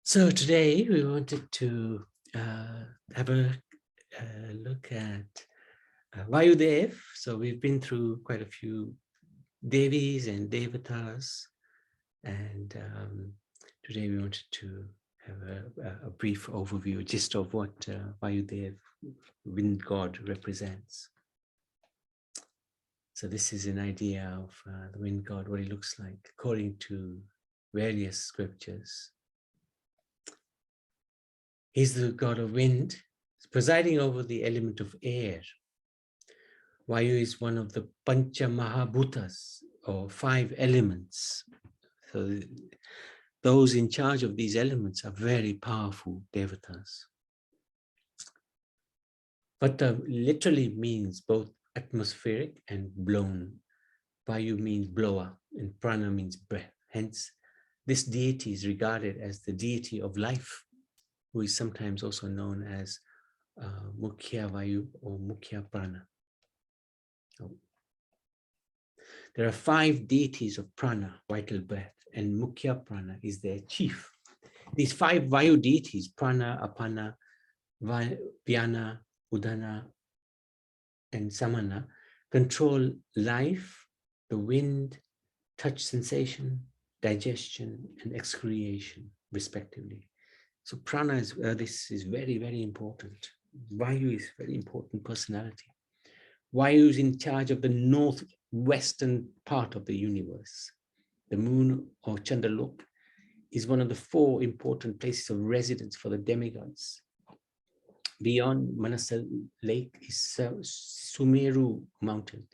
So today we wanted to have a look at Vayudeva. So we've been through quite a few Devis and Devatas, and today we wanted to have a brief overview, gist of what Vayudeva, Windgod, represents. So this is an idea of the Windgod, what he looks like according to various scriptures. He's the god of wind, presiding over the element of air. Vayu is one of the Pancha Mahabhutas, or 5 elements. So those in charge of these elements are very powerful devatas. Vata literally means both atmospheric and blown. Vayu means blower and prana means breath. Hence, this deity is regarded as the deity of life, who is sometimes also known as Mukhya Vayu or Mukhya Prana. There are 5 deities of prana, vital breath, and Mukhya Prana is their chief. These 5 Vayu deities, prana, apana, vyana, udana, and samana, control life, the wind, touch sensation, digestion, and excretion, respectively. So prana is this is very, very important. Vayu is very important personality. Vayu is in charge of the northwestern part of the universe. The moon or Chandralok is one of the 4 important places of residence for the demigods. Beyond Manasa Lake is Sumeru mountain.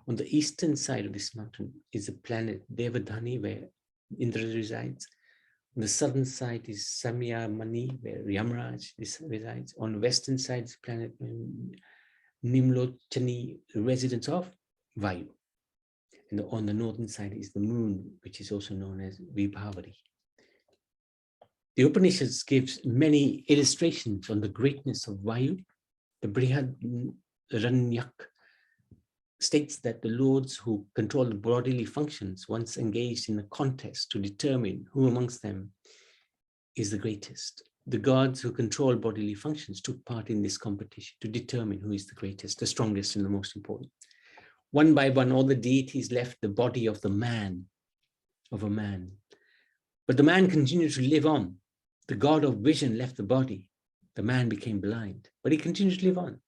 On the eastern side of this mountain is the planet Devadhani, where Indra resides. On the southern side is Samya Mani, where Yamaraj resides. On the western side is the planet Nimlochani, residence of Vayu. And on the northern side is the moon, which is also known as Vibhavari. The Upanishads gives many illustrations on the greatness of Vayu. The Brihadanyak states that the lords who control the bodily functions once engaged in a contest to determine who amongst them is the greatest. The gods who control bodily functions took part in this competition to determine who is the greatest, the strongest, and the most important. One by one, all the deities left the body of a man. But the man continued to live on. The god of vision left the body. The man became blind, but he continued to live on,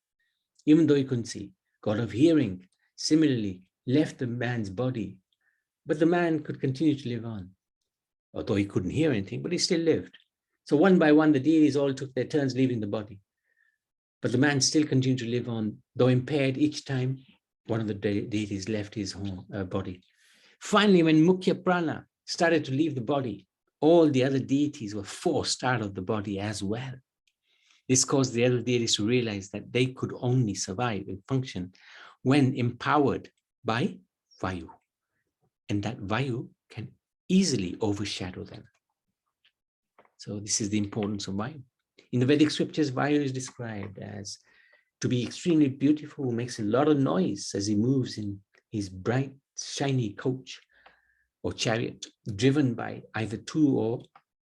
even though he couldn't see. God of hearing similarly left the man's body, but the man could continue to live on, although he couldn't hear anything, but he still lived. So one by one, the deities all took their turns leaving the body, but the man still continued to live on, though impaired each time one of the deities left his body. Finally, when Mukhya Prana started to leave the body, all the other deities were forced out of the body as well. This caused the other deities to realize that they could only survive and function when empowered by Vayu, and that Vayu can easily overshadow them. So this is the importance of Vayu. In the Vedic scriptures, Vayu is described as to be extremely beautiful, makes a lot of noise as he moves in his bright, shiny coach or chariot, driven by either 2 or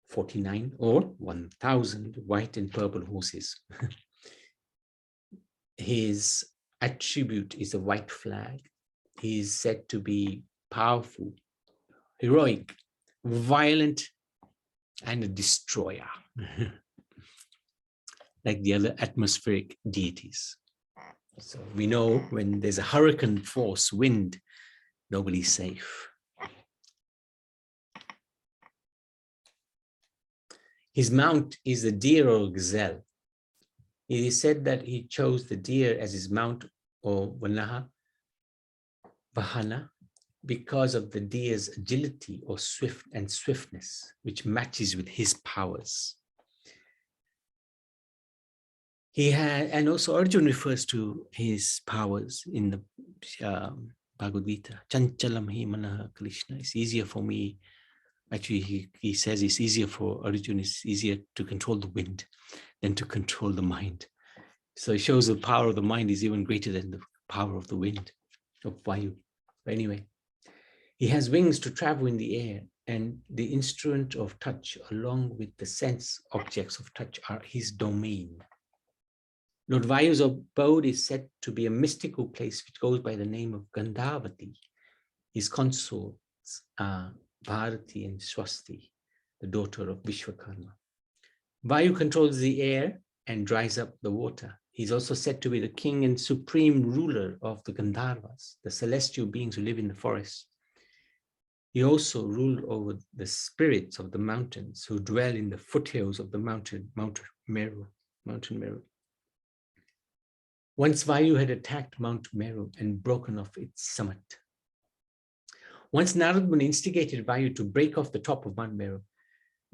49 or 1,000 white and purple horses. His attribute is a white flag. He is said to be powerful, heroic, violent, and a destroyer, like the other atmospheric deities. So we know when there's a hurricane force wind, nobody's safe. His mount is a deer or gazelle. It is said that he chose the deer as his mount or vahana because of the deer's agility or swiftness, which matches with his powers. And also Arjuna refers to his powers in the Bhagavad Gita. Chanchalam hi manaha Krishna. It's easier for me. Actually, he says it's easier for Arjuna, it's easier to control the wind than to control the mind. So it shows the power of the mind is even greater than the power of the wind, of Vayu. But anyway, he has wings to travel in the air. and the instrument of touch, along with the sense objects of touch, are his domain. Lord Vayu's abode is said to be a mystical place which goes by the name of Gandhavati. His consorts are Bharati and Swasti, the daughter of Vishwakarma. Vayu controls the air and dries up the water. He's also said to be the king and supreme ruler of the Gandharvas, the celestial beings who live in the forest. He also ruled over the spirits of the mountains who dwell in the foothills of the Mount Meru. Once Vayu had attacked Mount Meru and broken off its summit. Once Narad Muni instigated Vayu to break off the top of Mount Meru.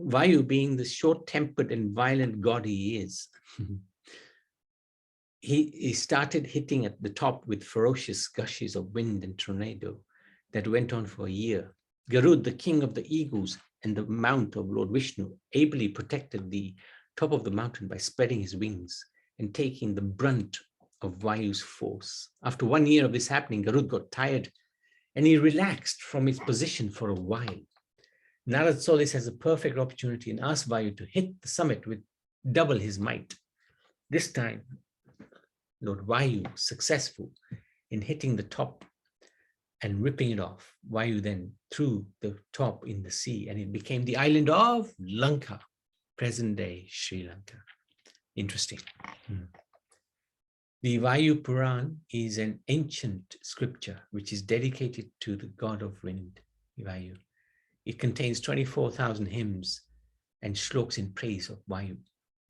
Vayu, being the short-tempered and violent god he is, he started hitting at the top with ferocious gushes of wind and tornado that went on for a year. Garud, the king of the eagles and the mount of Lord Vishnu, ably protected the top of the mountain by spreading his wings and taking the brunt of Vayu's force. After 1 year of this happening, Garud got tired and he relaxed from his position for a while. Narad saw this as a perfect opportunity and asked Vayu to hit the summit with double his might. This time, Lord Vayu, successful in hitting the top and ripping it off, Vayu then threw the top in the sea and it became the island of Lanka, present-day Sri Lanka. Interesting. The Vayu Puran is an ancient scripture which is dedicated to the god of wind, Vayu. It contains 24,000 hymns and shlokas in praise of Vayu.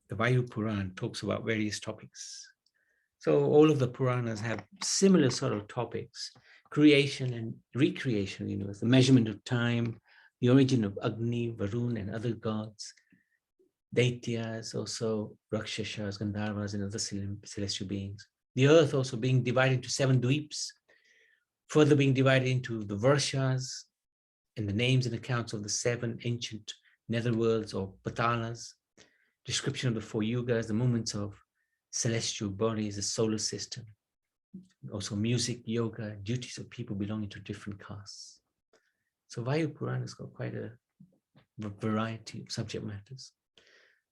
The Vayu Puran talks about various topics. So all of the Puranas have similar sort of topics: creation and recreation of the universe, the measurement of time, the origin of Agni, Varun, and other gods, Daityas, also Rakshasas, Gandharvas, and other celestial beings. The earth also being divided into 7 dweeps, further being divided into the Varshas, and the names and accounts of the 7 ancient netherworlds or Patalas, description of the 4 yugas, the movements of celestial bodies, the solar system, also music, yoga, duties of people belonging to different castes. So Vayu Purana has got quite a variety of subject matters.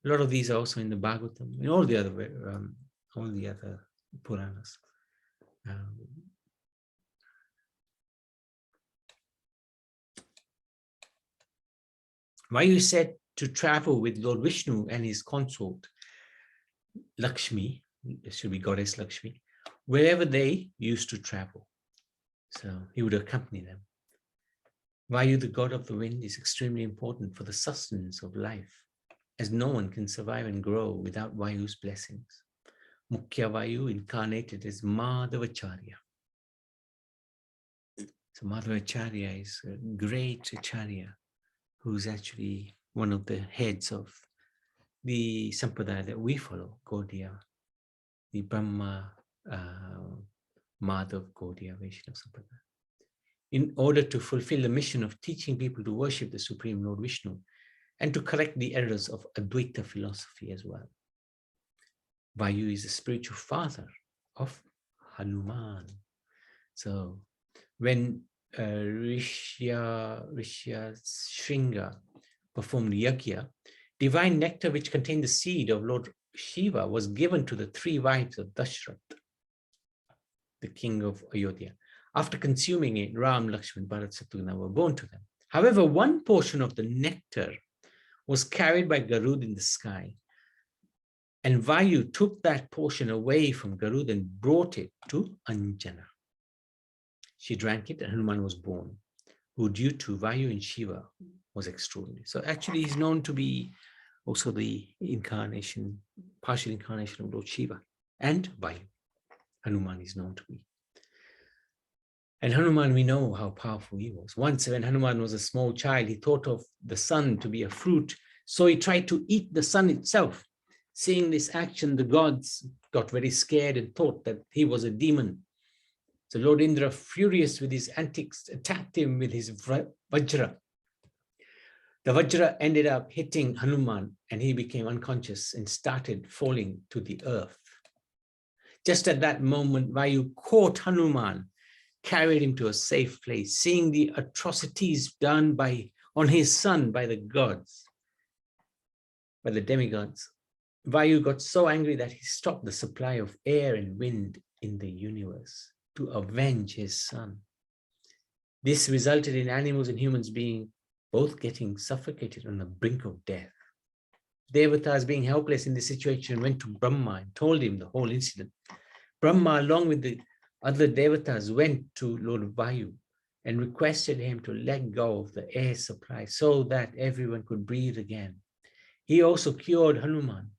A lot of these are also in the Bhagavatam and all the other Puranas. Vayu is said to travel with Lord Vishnu and his consort Lakshmi, it should be goddess Lakshmi, wherever they used to travel. So he would accompany them. Vayu, the god of the wind, is extremely important for the sustenance of life, as no one can survive and grow without Vayu's blessings. Mukhya Vayu incarnated as Madhavacharya. So Madhavacharya is a great acharya who's actually one of the heads of the sampradaya that we follow, Gaudiya, the Brahma Madhav Gaudiya Vaishnava Sampradaya. In order to fulfill the mission of teaching people to worship the Supreme Lord Vishnu and to correct the errors of Advaita philosophy as well. Vayu is the spiritual father of Hanuman. So when Rishya Shringa performed yajna, divine nectar which contained the seed of Lord Shiva was given to the 3 wives of Dashrath, the king of Ayodhya. After consuming it, Ram, Lakshman, Bharat, Shatrugna were born to them. However, one portion of the nectar was carried by Garud in the sky, and Vayu took that portion away from Garud and brought it to Anjana. She drank it and Hanuman was born, who due to Vayu and Shiva was extraordinary. So actually he's known to be also the incarnation, partial incarnation of Lord Shiva and Vayu. Hanuman is known to be. And Hanuman, we know how powerful he was. Once when Hanuman was a small child, he thought of the sun to be a fruit. So he tried to eat the sun itself. Seeing this action, the gods got very scared and thought that he was a demon. So Lord Indra, furious with his antics, attacked him with his Vajra. The Vajra ended up hitting Hanuman and he became unconscious and started falling to the earth. Just at that moment, Vayu caught Hanuman, carried him to a safe place. Seeing the atrocities done by on his son by the gods, by the demigods. Vayu got so angry that he stopped the supply of air and wind in the universe to avenge his son. This resulted in animals and humans being both getting suffocated on the brink of death. Devatas, being helpless in this situation, went to Brahma and told him the whole incident. Brahma, along with the other Devatas, went to Lord Vayu and requested him to let go of the air supply so that everyone could breathe again. He also cured Hanuman.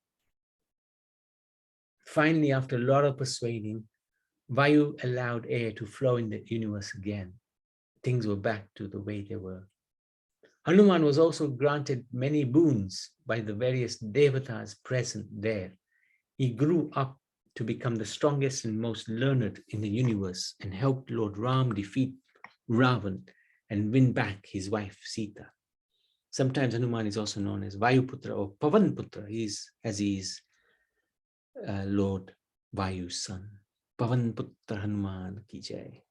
Finally, after a lot of persuading, Vayu allowed air to flow in the universe again. Things were back to the way they were. Hanuman was also granted many boons by the various devatas present there. He grew up to become the strongest and most learned in the universe and helped Lord Ram defeat Ravan and win back his wife Sita. Sometimes Hanuman is also known as Vayuputra or Pavanputra, as he is Lord Vayu's son. Pavanputra Hanuman ki jai.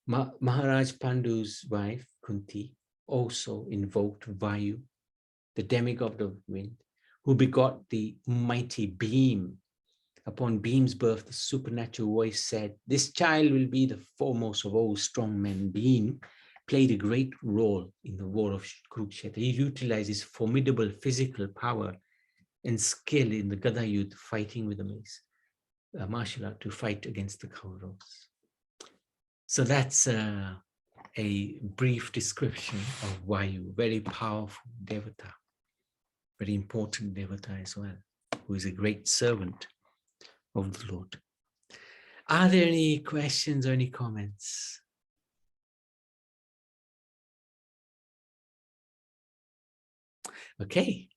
Maharaj Pandu's wife Kunti also invoked Vayu, the demigod of wind, who begot the mighty Beam. Upon Beam's birth, the supernatural voice said, "This child will be the foremost of all strong men." Beam played a great role in the war of Kurukshetra. He utilized his formidable physical power and skill in the Gada Yudh, fighting with the mace, martial art, to fight against the Kauravas. So that's a brief description of Vayu, very powerful Devata, very important Devata as well, who is a great servant of the Lord. Are there any questions or any comments? Okay.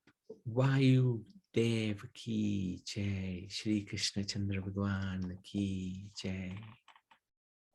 Vayudev ki jai, Shri Krishna Chandra Bhagwan ki jai.